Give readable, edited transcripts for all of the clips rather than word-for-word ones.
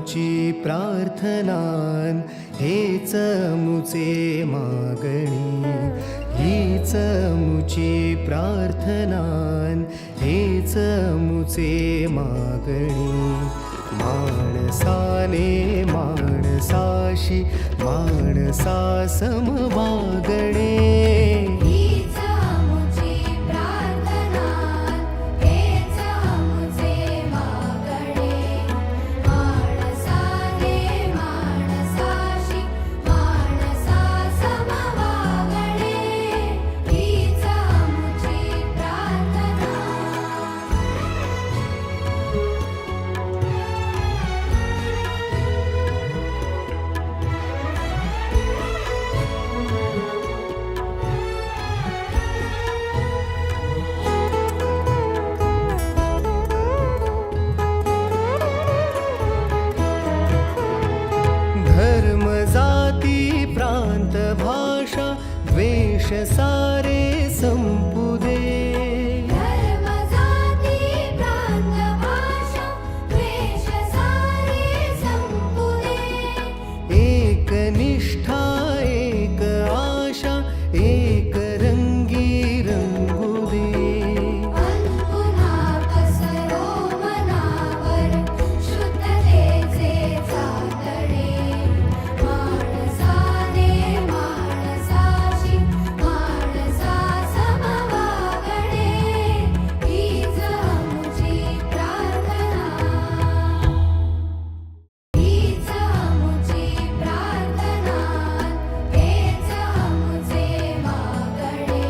मुची प्रार्थनान हेच मुचे मागणी, हीच मुची प्रार्थनान हेच मुचे मागणी. माणसाने माणसाशी माणसा समवागणे, धर्म जाती प्रांत भाषा द्वेष सारे संपू दे. धर्म जाती प्रांत भाषा द्वेष सारे संपू दे. एक निष्ठा एक आशा एक रंगी रंगू दे. पुन्हा पसरो मनावर शुद्धतेचे चांदणे. माणसाने माणसाशी माणसा समवागणे, हीच आमुची प्रार्थना, हीच आमुची प्रार्थना, हेच आमुचे मागणे.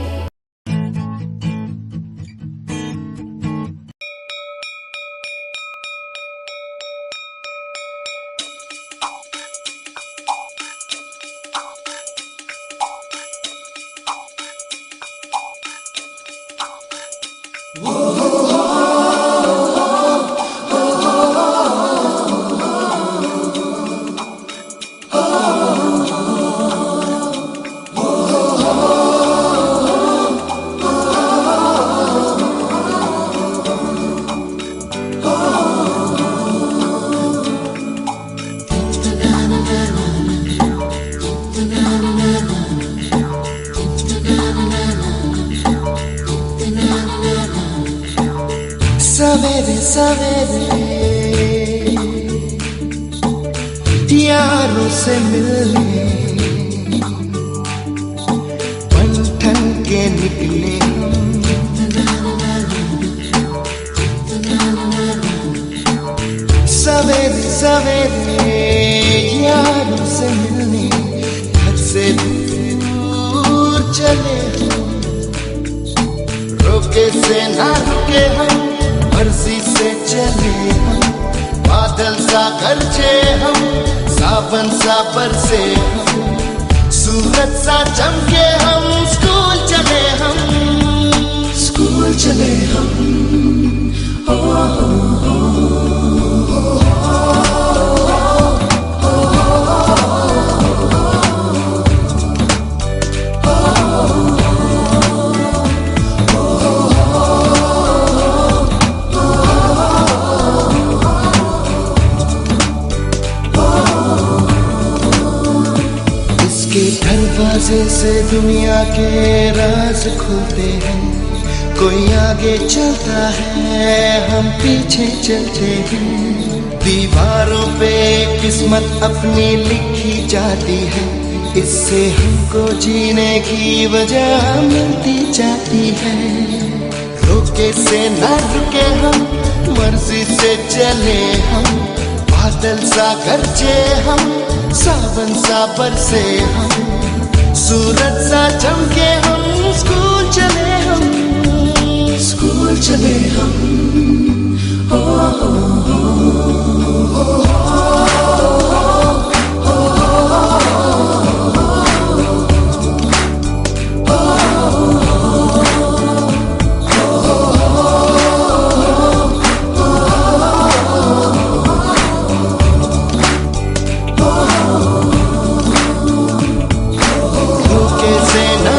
सवेरे सवेरे यारों से मिलने बन ठन के निकले हम. सवेरे सवेरे यारों से मिलने घर से दूर चले हम. रोके से ना रुके हम, मर्जी से चले हम. बादल सा गरजे हम, सावन सा बरसे हम. सूरज सा चमके हम, स्कूल चले हम, स्कूल चले हम. ओ, दरवाजे से दुनिया के राज खुलते हैं. कोई आगे चलता है, हम पीछे चलते हैं. दीवारों पे किस्मत अपनी लिखी जाती है, इससे हमको जीने की वजह मिलती जाती है. रोके से ना रुके हम, मर्जी से चले हम. बादल सा गरजे हम, सावन सा बरसे हम. सूरज सा चमके हम, स्कूल चले हम, स्कूल चले हम. ओ, रोके से ना